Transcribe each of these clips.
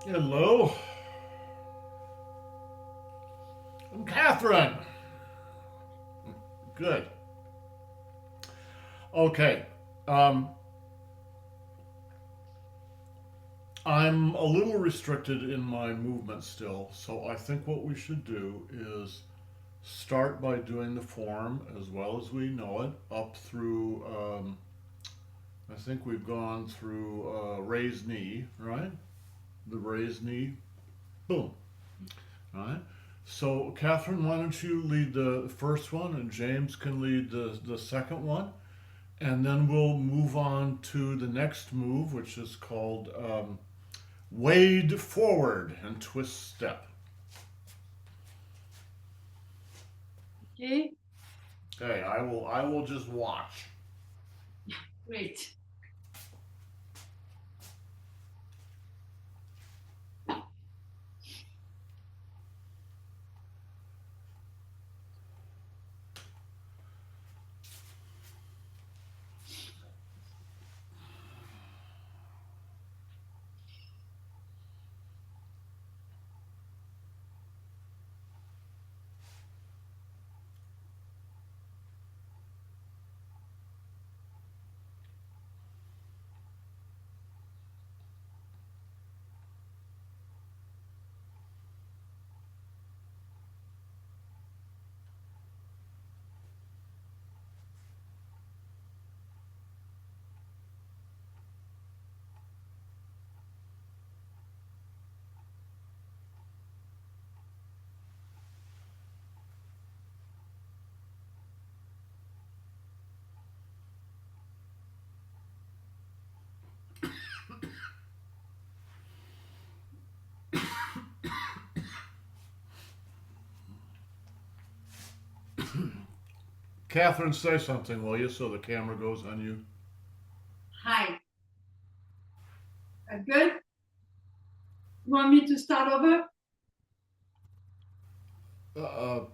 Hello, I'm Catherine. Good. Okay. Um, I'm a little restricted in my movement still, so I think what we should do is start by doing the form as well as we know it up through. I think we've gone through raised knee, right? The raised knee. Boom. All right. So, Catherine, why don't you lead the first one, and James can lead the second one. And then we'll move on to the next move, which is called wade forward and twist step. Okay, Okay, I will just watch. great. Catherine, say something, will you, so the camera goes on you? Hi. Good? You want me to start over? Uh,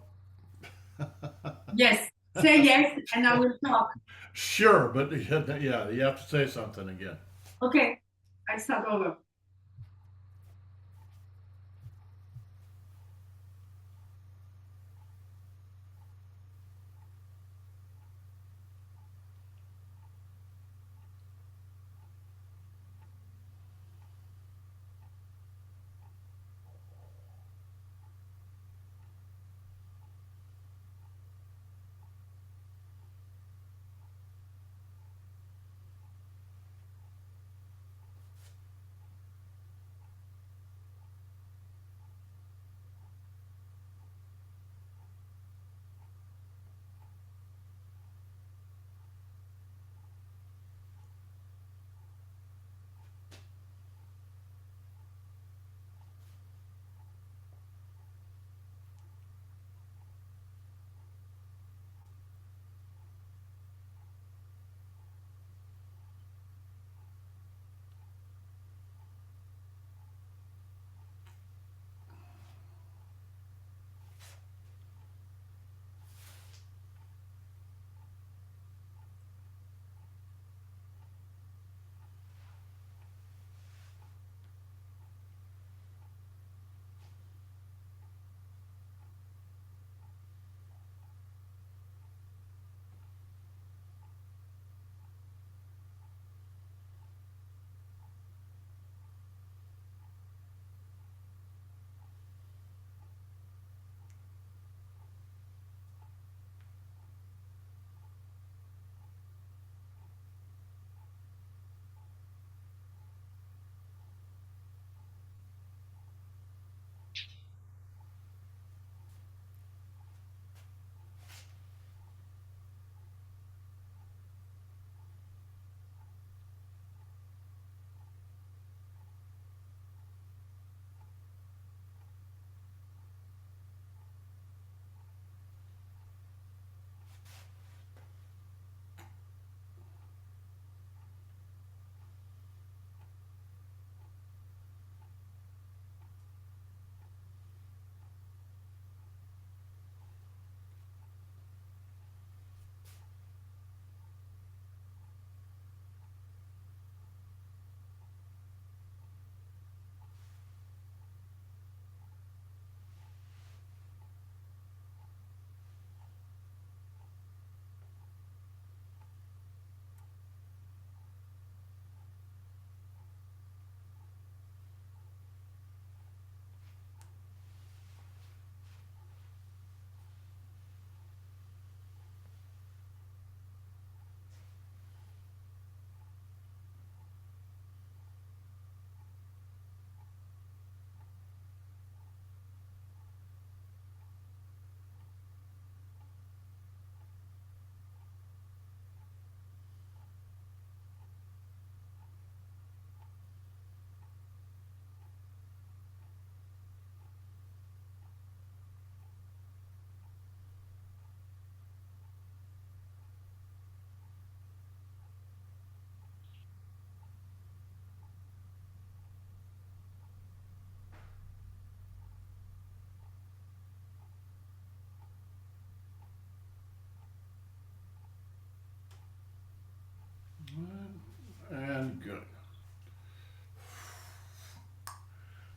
Yes. Say yes, and I will talk. sure, but yeah, you have to say something again. Okay, I start over.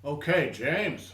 Okay, James.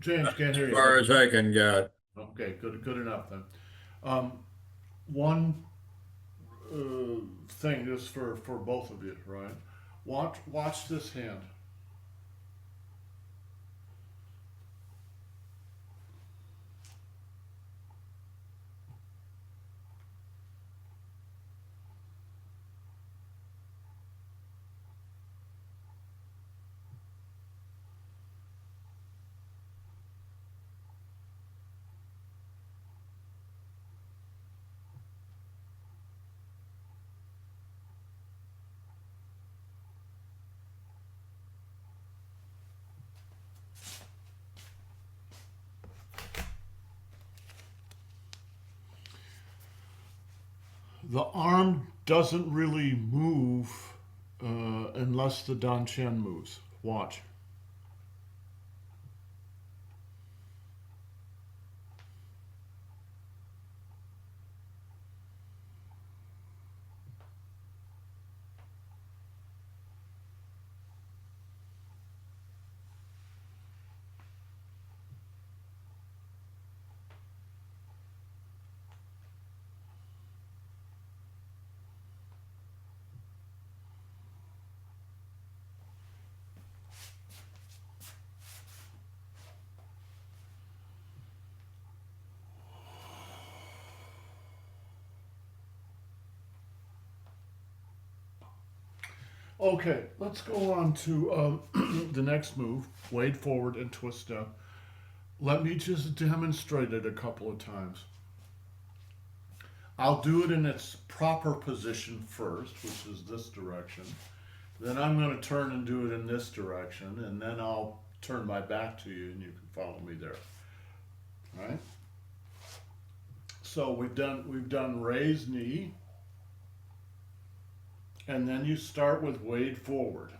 James, can't hear As you. far as I can get. Okay, good enough then. Um, one thing just for both of you, right? Watch this hand. The arm doesn't really move unless the Dan Chen moves. Watch. Okay, let's go on to the next move. Wade forward and twist down. Let me just demonstrate it a couple of times. I'll do it in its proper position first, which is this direction. Then I'm going to turn and do it in this direction, and then I'll turn my back to you and you can follow me there. All right? So we've done raise knee, and then you start with wade forward.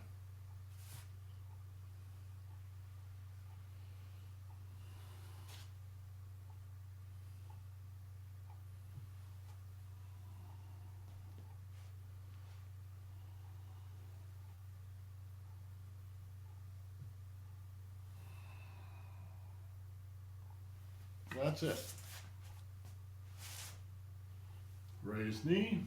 That's it. Raise knee.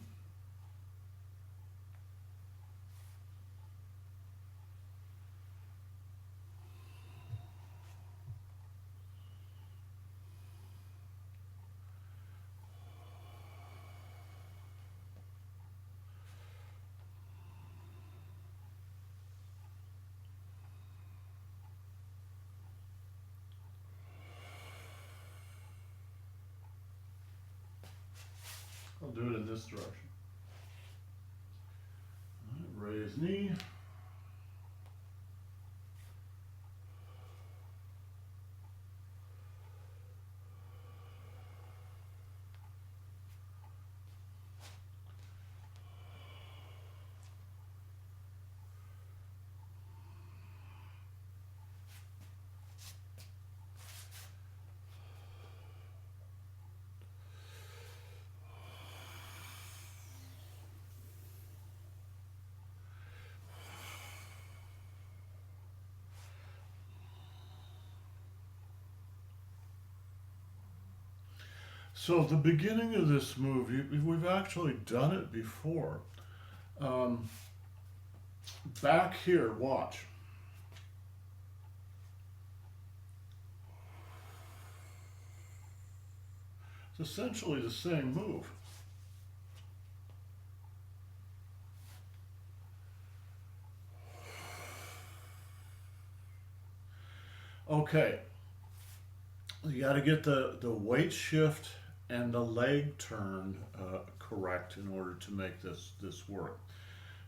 I'll do it in this direction. All right, raise knee. So the beginning of this move, we've actually done it before. Um, Back here, watch. It's essentially the same move. Okay, you got to get the weight shift and the leg turn correct in order to make this work.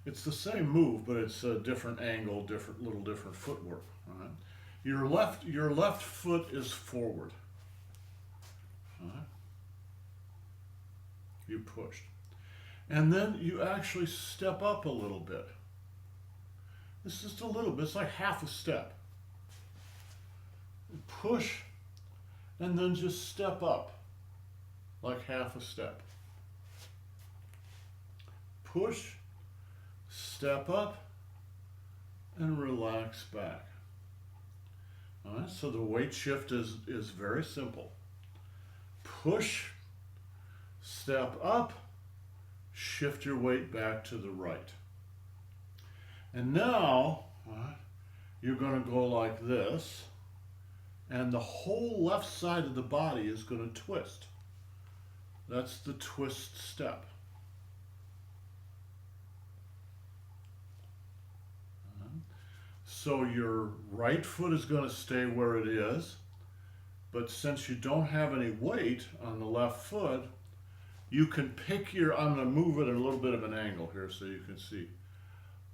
It's the same move, but it's a different angle, different footwork. All right? Your left foot is forward. All right? You pushed, and then you actually step up a little bit. It's just a little bit. It's like half a step. Push, and then just step up, like half a step. Push, step up, and relax back. All right, so the weight shift is very simple. Push, step up, shift your weight back to the right. And now, all right, you're going to go like this, and the whole left side of the body is going to twist. That's the twist step. So your right foot is going to stay where it is, but since you don't have any weight on the left foot, you can pick I'm going to move it at a little bit of an angle here so you can see.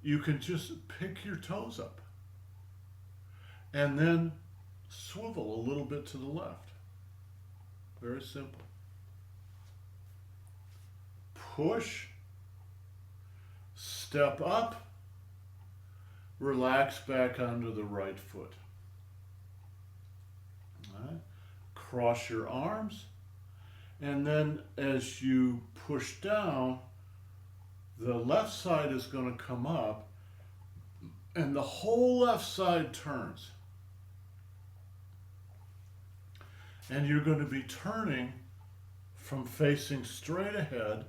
You can just pick your toes up and then swivel a little bit to the left. Very simple. Push, step up, relax back onto the right foot. All right. Cross your arms, and then as you push down, the left side is going to come up, and the whole left side turns. And you're going to be turning from facing straight ahead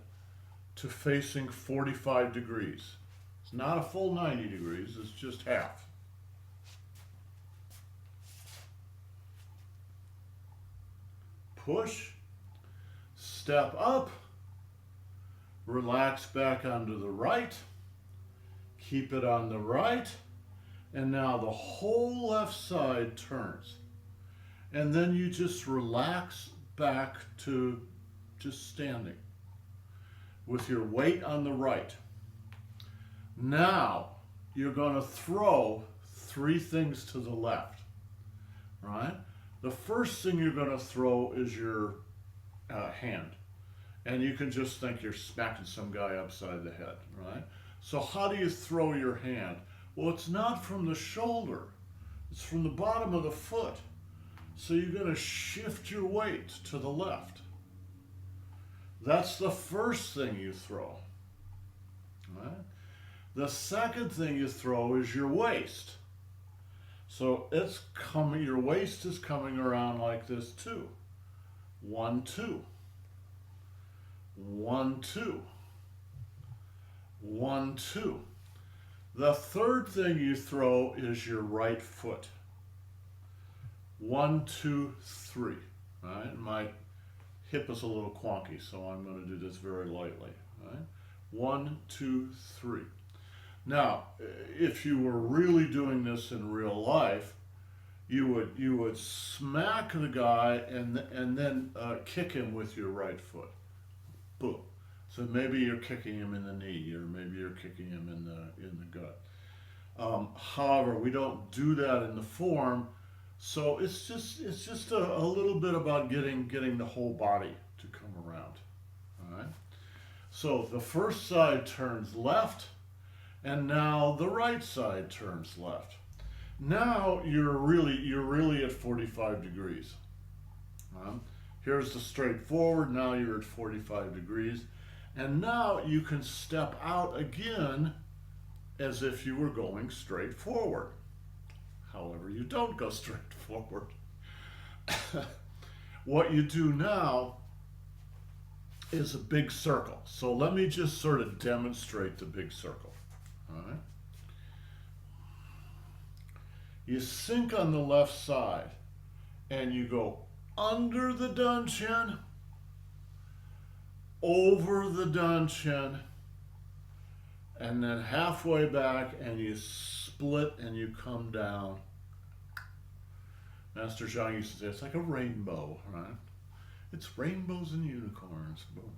to facing 45 degrees. It's not a full 90 degrees, it's just half. Push, step up, relax back onto the right, Keep it on the right. And now the whole left side turns. And then you just relax back to just standing with your weight on the right. Now you're going to throw 3 things to the left, right? The first thing you're going to throw is your hand. And you can just think you're smacking some guy upside the head, right? So how do you throw your hand? Well, it's not from the shoulder. It's from the bottom of the foot. So you're going to shift your weight to the left. That's the first thing you throw, right? The second thing you throw is your waist. So it's coming, your waist is coming around like this too. 1, 2. 1, 2. 1, 2. The third thing you throw is your right foot. 1, 2, 3. Right? My hip is a little quonky, so I'm going to do this very lightly. Right? 1, 2, 3. Now, if you were really doing this in real life, you would smack the guy and then kick him with your right foot. Boom. So maybe you're kicking him in the knee, or maybe you're kicking him in the gut. However, we don't do that in the form, so it's just a little bit about getting the whole body to come around. All right. So the first side turns left, and now the right side turns left. Now you're really at 45 degrees. Here's the straight forward. Now you're at 45 degrees. And now you can step out again as if you were going straight forward. However, you don't go straight forward. What you do now is a big circle. So let me just sort of demonstrate the big circle. All right. You sink on the left side and you go under the danchan, over the danchan, and then halfway back, and you split and you come down. Master Zhang used to say it's like a rainbow, right? It's rainbows and unicorns. Boom.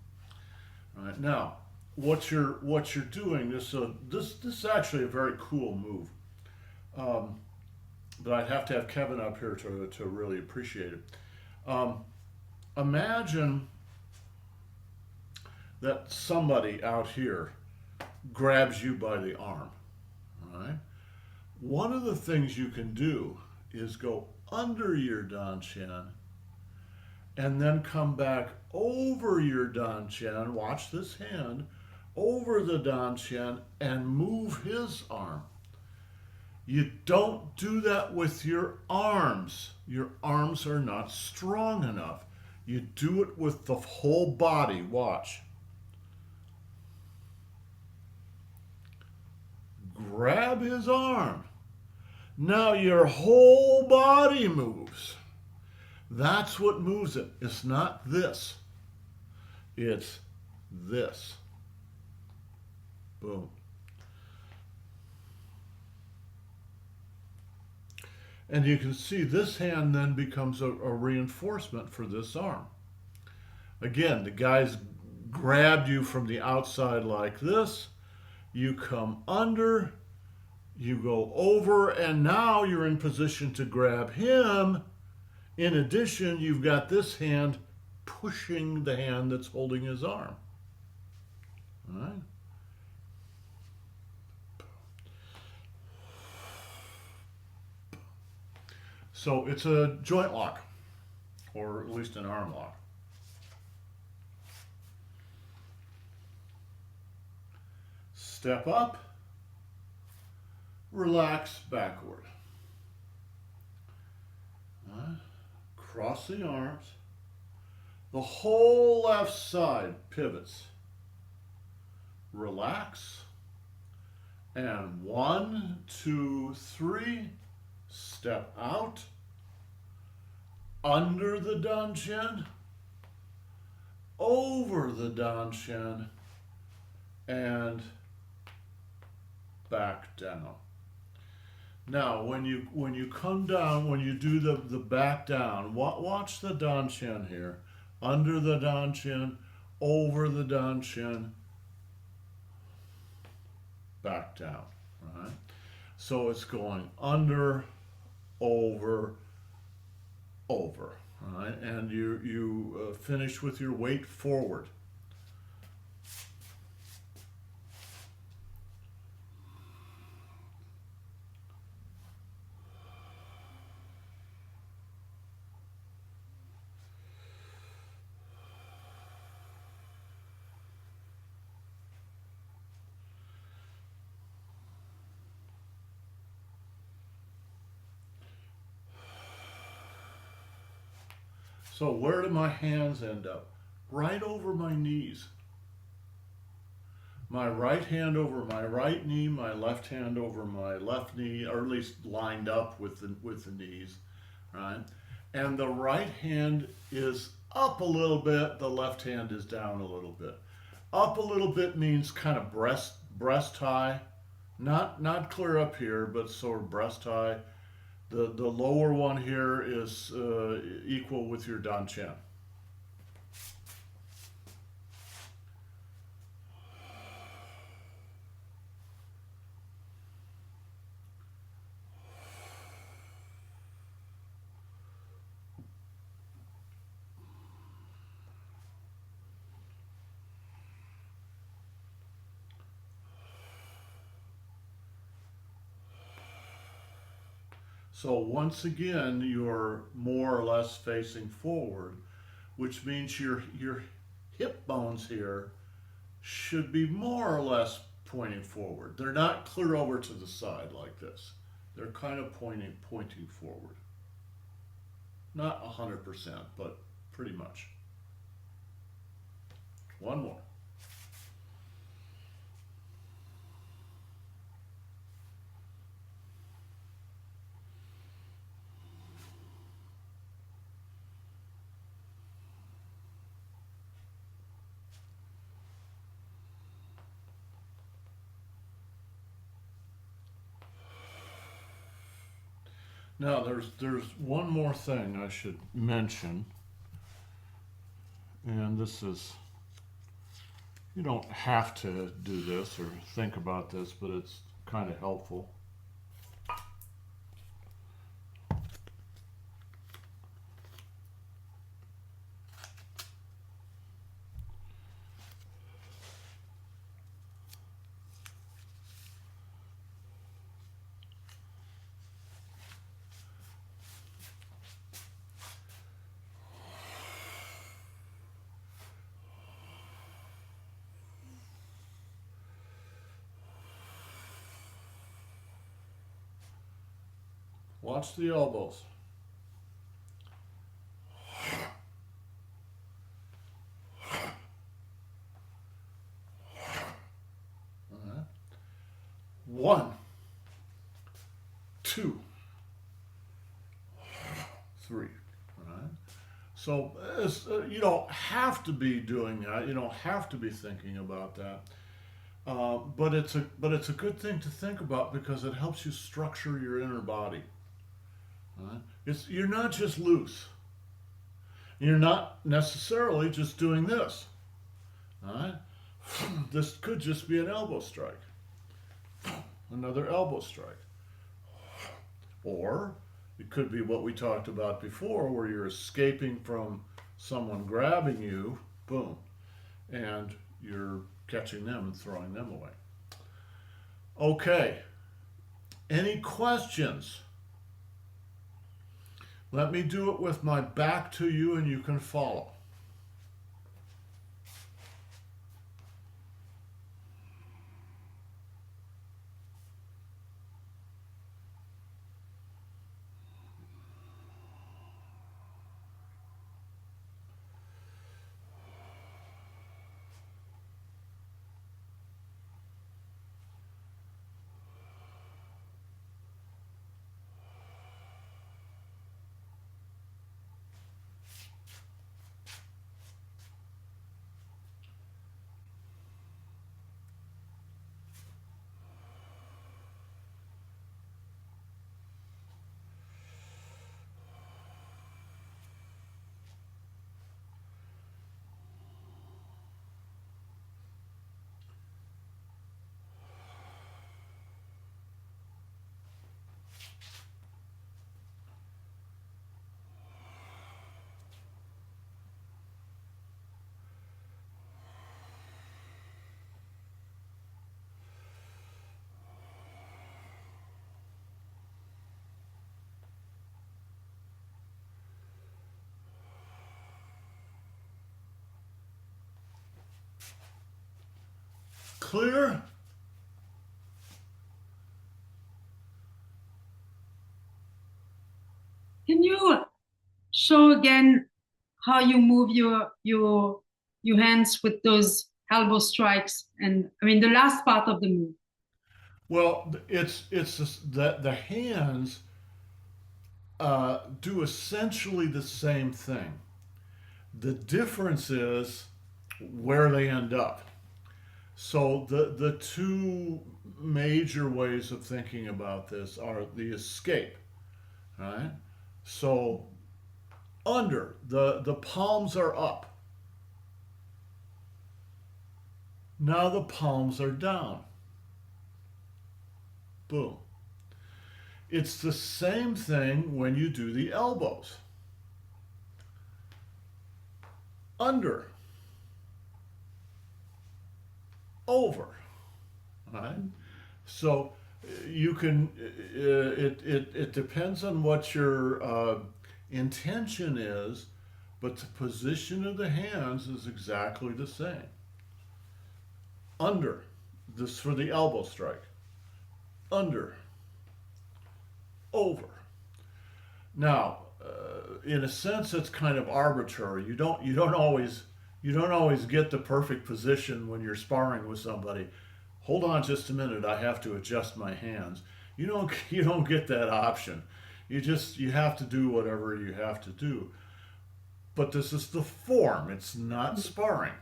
All right. Now, what you're doing, this is actually a very cool move. But I'd have to have Kevin up here to really appreciate it. Imagine that somebody out here grabs you by the arm. All right? One of the things you can do is go under your danchan and then come back over your danchan, watch this hand, over the danchan and move his arm. You don't do that with your arms. Your arms are not strong enough. You do it with the whole body. Watch. Grab his arm. Now your whole body moves. That's what moves it. It's not this. It's this. Boom. And you can see this hand then becomes a reinforcement for this arm. Again, the guy's grabbed you from the outside like this. You come under, you go over, and now you're in position to grab him. In addition, you've got this hand pushing the hand that's holding his arm. All right? So it's a joint lock, or at least an arm lock. Step up, relax backward. Cross the arms. The whole left side pivots. Relax. And 1, 2, 3. Step out. Under the danchan. Over the danchan. And back down. Now, when you come down, when you do the back down, watch the Dan Chin here. Under the Dan Chin, over the Dan Chin, back down. Right? So it's going under, over, over. Right? And you finish with your weight forward. So where do my hands end up? Right over my knees. My right hand over my right knee, my left hand over my left knee, or at least lined up with the knees, right? And the right hand is up a little bit, the left hand is down a little bit. Up a little bit means kind of breast high, not clear up here, but sort of breast high. The lower one here is equal with your Dan Chin. So once again, you're more or less facing forward, which means your hip bones here should be more or less pointing forward. They're not clear over to the side like this. They're kind of pointing forward. Not 100%, but pretty much. One more. Now there's one more thing I should mention, and this is, you don't have to do this or think about this, but it's kind of helpful. Watch the elbows. Alright. 1, 2, 3. Alright. So you don't have to be doing that. You don't have to be thinking about that. But it's a good thing to think about because it helps you structure your inner body. Right? You're not just loose. You're not necessarily just doing this. Right? This could just be an elbow strike. Another elbow strike. Or it could be what we talked about before, where you're escaping from someone grabbing you, boom, and you're catching them and throwing them away. Okay. Any questions? Let me do it with my back to you and you can follow. clear? Can you show again how you move your hands with those elbow strikes? And I mean the last part of the move. Well, that the hands do essentially the same thing. The difference is where they end up. So the two major ways of thinking about this are the escape, right? So under the palms are up. Now the palms are down. Boom. It's the same thing when you do the elbows. Under, over, right? So you can, it depends on what your intention is, but the position of the hands is exactly the same. Under, this for the elbow strike. Under, over. Now, in a sense, it's kind of arbitrary. You don't always get the perfect position when you're sparring with somebody. Hold on just a minute, I have to adjust my hands. You don't get that option. You have to do whatever you have to do. But this is the form. It's not sparring.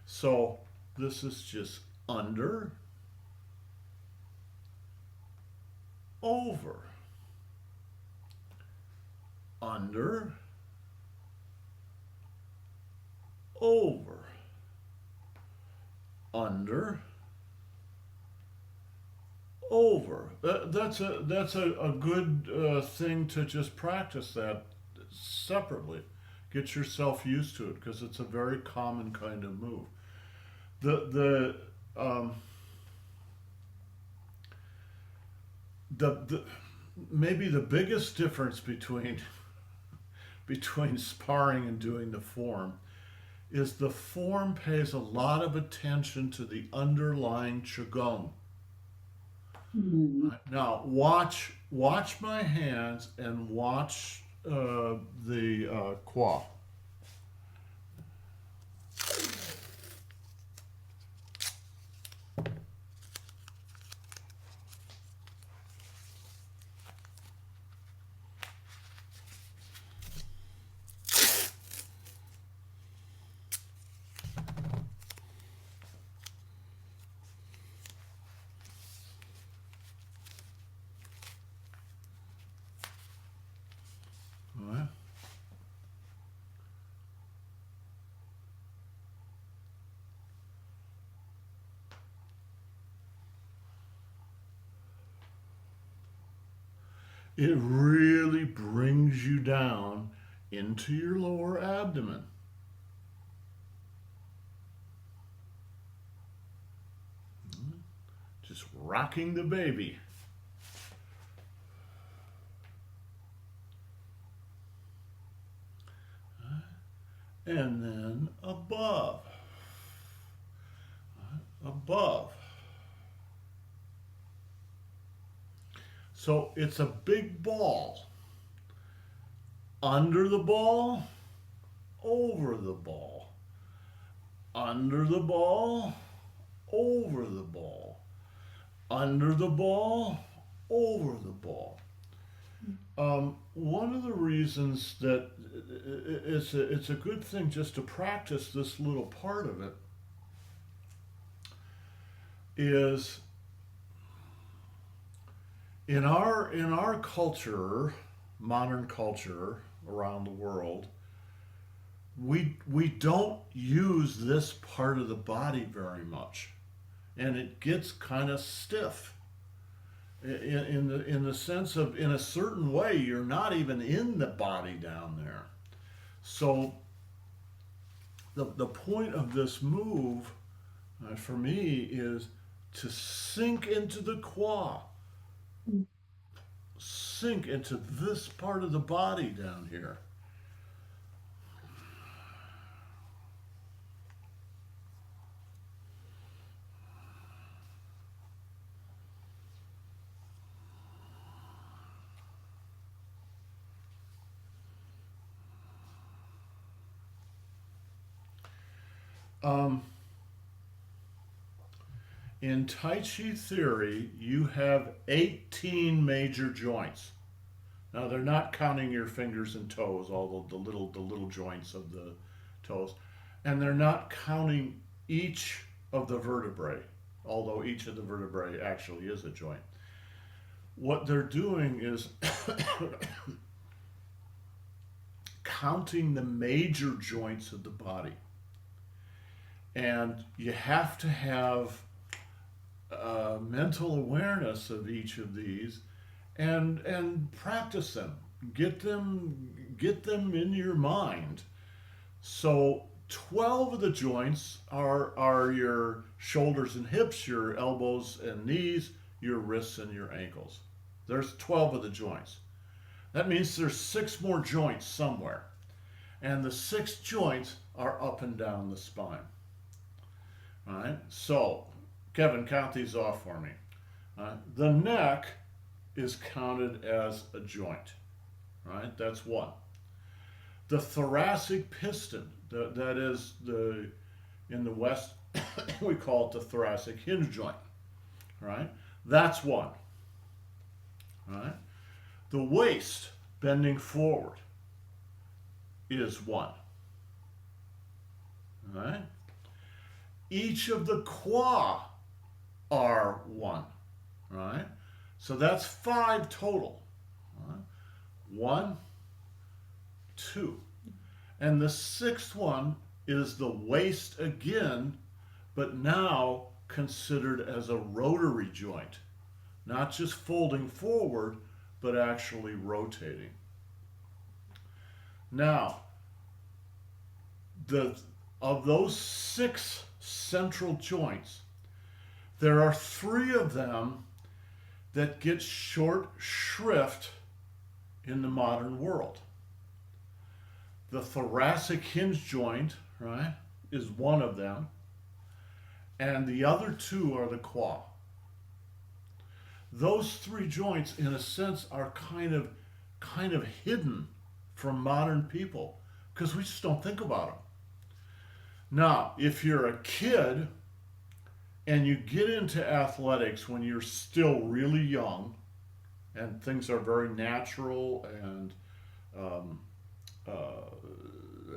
So this is just under, over, under, over, under, over. That's a good thing to just practice that separately. Get yourself used to it because it's a very common kind of move. The maybe the biggest difference between sparring and doing the form is the form pays a lot of attention to the underlying Qigong. Now watch my hands and watch the Qua. It really brings you down into your lower abdomen. Just rocking the baby. And then above. Above. So it's a big ball. Under the ball, over the ball. Under the ball, over the ball. Under the ball, over the ball. One of the reasons that it's a good thing just to practice this little part of it is in our culture, modern culture around the world, we don't use this part of the body very much, and it gets kind of stiff. In the sense of, in a certain way, you're not even in the body down there. So the point of this move, for me, is to sink into the Qua. Sink into this part of the body down here. Um, in Tai Chi theory, you have 18 major joints. Now they're not counting your fingers and toes, all the little joints of the toes, and they're not counting each of the vertebrae, although each of the vertebrae actually is a joint. What they're doing is counting the major joints of the body, and you have to have mental awareness of each of these and practice them. Get them in your mind. So 12 of the joints are your shoulders and hips, your elbows and knees, your wrists and your ankles. There's 12 of the joints. That means there's 6 more joints somewhere. And the 6 joints are up and down the spine. All right? So, Kevin, count these off for me. The neck is counted as a joint. Right? That's 1. The thoracic piston, that is in the West, we call it the thoracic hinge joint. Right? That's 1. Right? The waist bending forward is 1. Right? Each of the qua are 1. Right? So that's 5 total. Right? 1, 2. And the 6th one is the waist again, but now considered as a rotary joint. Not just folding forward, but actually rotating. Now, of those 6 central joints, there are 3 of them that get short shrift in the modern world. The thoracic hinge joint, right, is one of them, and the other 2 are the qua. Those 3 joints, in a sense, are kind of hidden from modern people because we just don't think about them. Now, if you're a kid and you get into athletics when you're still really young and things are very natural um,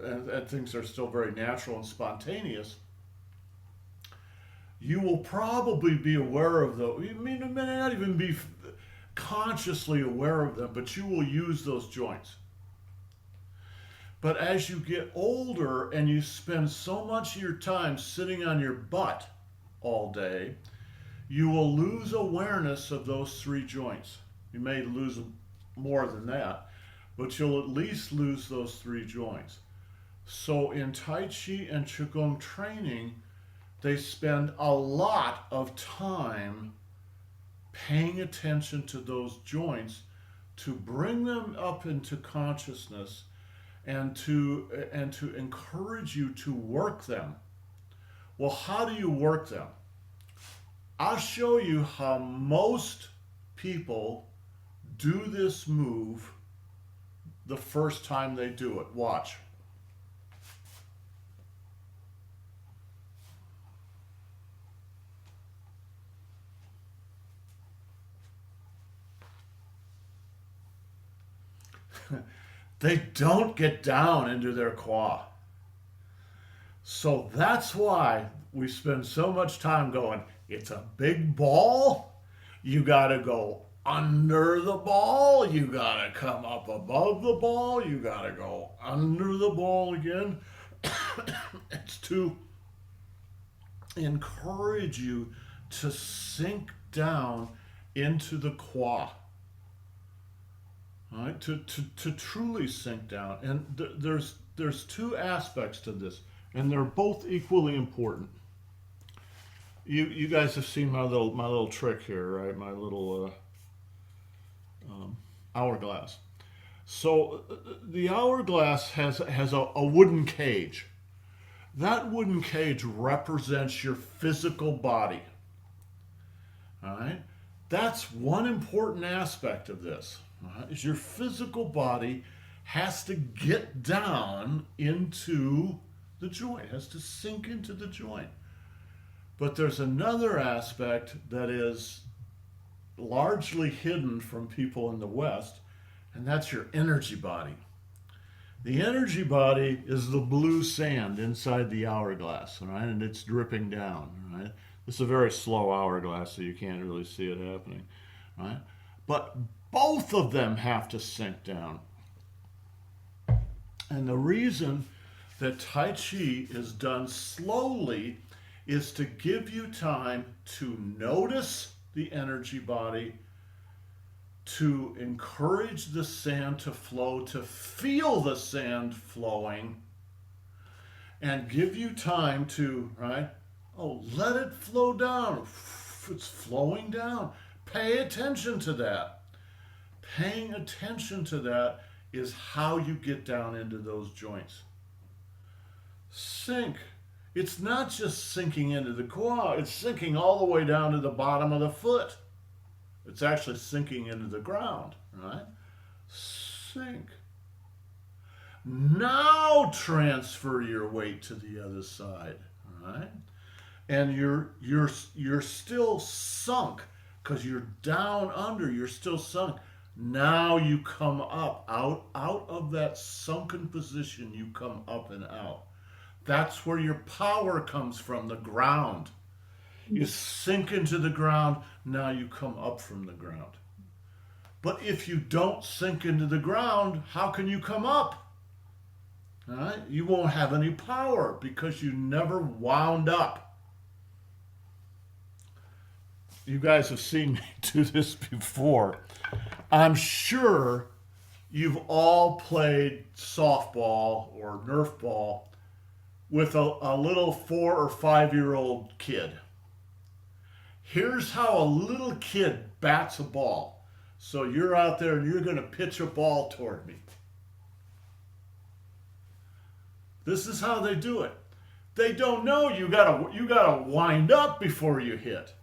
and things are still very natural and spontaneous, you will probably be aware of those. You may not even be consciously aware of them, but you will use those joints. But as you get older and you spend so much of your time sitting on your butt all day, you will lose awareness of those 3 joints. You may lose more than that, but you'll at least lose those 3 joints. So in Tai Chi and Qigong training, they spend a lot of time paying attention to those joints to bring them up into consciousness and to encourage you to work them. Well, how do you work them? I'll show you how most people do this move the first time they do it. Watch. They don't get down into their qua. So that's why we spend so much time going, it's a big ball. You got to go under the ball. You got to come up above the ball. You got to go under the ball again. It's to encourage you to sink down into the qua. All right, to truly sink down. And there's 2 aspects to this, and they're both equally important. You guys have seen my little trick here, right? My little hourglass. So the hourglass has a wooden cage. That wooden cage represents your physical body. All right, that's one important aspect of this. Is your physical body has to get down into the joint, has to sink into the joint. But there's another aspect that is largely hidden from people in the West, and that's your energy body. The energy body is the blue sand inside the hourglass, right? And it's dripping down, right? It's a very slow hourglass, so you can't really see it happening, right? But both of them have to sink down. And the reason that Tai Chi is done slowly is to give you time to notice the energy body, to encourage the sand to flow, to feel the sand flowing, and give you time to, right? Oh, let it flow down. It's flowing down. Pay attention to that. Paying attention to that is how you get down into those joints. Sink. It's not just sinking into the quad, it's sinking all the way down to the bottom of the foot. It's actually sinking into the ground, right? Sink. Now transfer your weight to the other side, right? And you're still sunk because you're down under, you're still sunk. Now you come up out of that sunken position, you come up and out. That's where your power comes from, the ground. You sink into the ground, now you come up from the ground. But if you don't sink into the ground, how can you come up? All right? You won't have any power because you never wound up. You guys have seen me do this before. I'm sure you've all played softball or Nerf ball with a little 4 or 5-year-old kid. Here's how a little kid bats a ball. So you're out there and you're going to pitch a ball toward me. This is how they do it. They don't know you gotta wind up before you hit.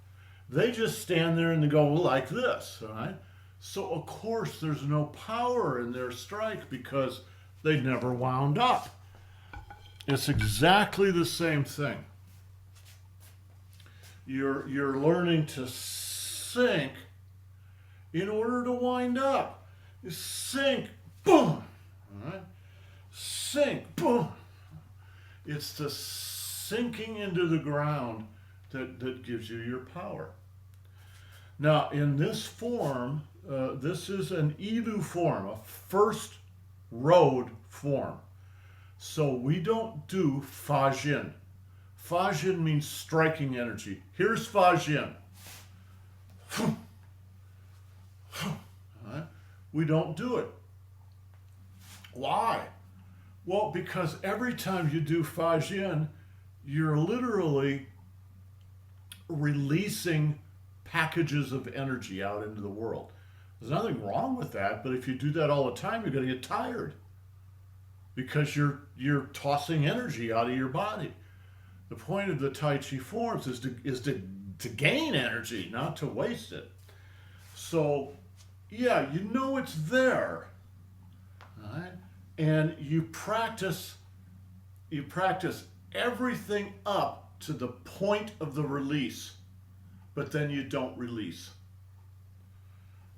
They just stand there and they go like this, all right? So of course there's no power in their strike because they never wound up. It's exactly the same thing. You're learning to sink in order to wind up. You sink, boom, all right? Sink, boom. It's the sinking into the ground that gives you your power. Now, in this form, this is an Idu form, a first road form. So we don't do Fa-Jin. Fa-Jin means striking energy. Here's Fa-Jin. Right? We don't do it. Why? Well, because every time you do Fa-Jin, you're literally releasing packages of energy out into the world. There's nothing wrong with that, but if you do that all the time, you're going to get tired because you're tossing energy out of your body. The point of the Tai Chi forms is to gain energy, not to waste it. So, yeah, you know it's there, all right? And you practice everything up to the point of the release, but then you don't release.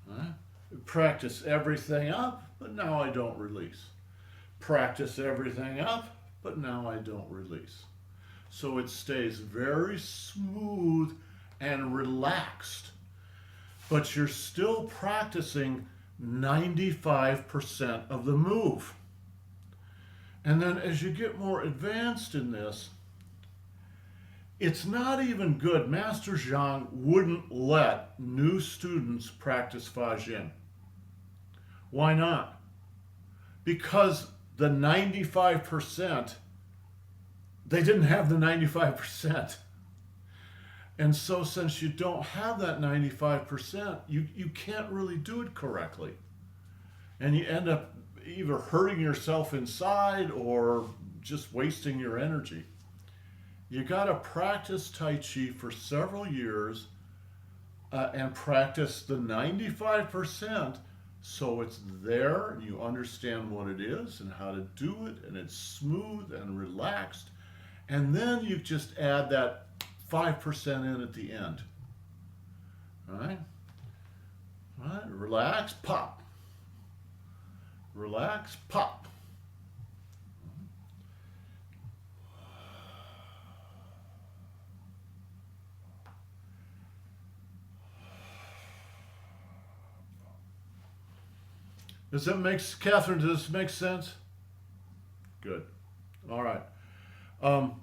All right? You practice everything up, but now I don't release. Practice everything up, but now I don't release. So it stays very smooth and relaxed, but you're still practicing 95% of the move. And then as you get more advanced in this, it's not even good. Master Zhang wouldn't let new students practice Fa-Jin. Why not? Because the 95%, they didn't have the 95%. And so since you don't have that 95%, you can't really do it correctly. And you end up either hurting yourself inside or just wasting your energy. You got to practice Tai Chi for several years and practice the 95% so it's there and you understand what it is and how to do it, and it's smooth and relaxed. And then you just add that 5% in at the end. All right? All right? Relax, pop. Relax, pop. Catherine, does this make sense? Good. All right. Um,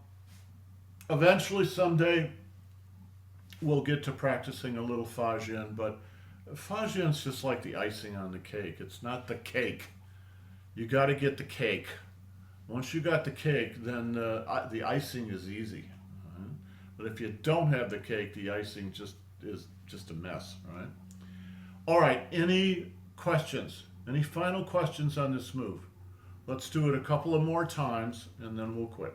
Eventually, someday, we'll get to practicing a little Fajin, but Fajin's just like the icing on the cake. It's not the cake. You got to get the cake. Once you got the cake, then the icing is easy. Right? But if you don't have the cake, the icing just is just a mess, right? All right. Any questions? Any final questions on this move? Let's do it a couple of more times, and then we'll quit.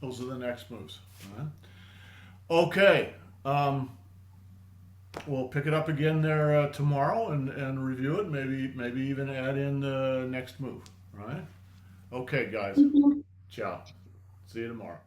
Those are the next moves. All right? Okay. We'll pick it up again there tomorrow and review it. Maybe even add in the next move. All right. Okay, guys. Mhm. Ciao. See you tomorrow.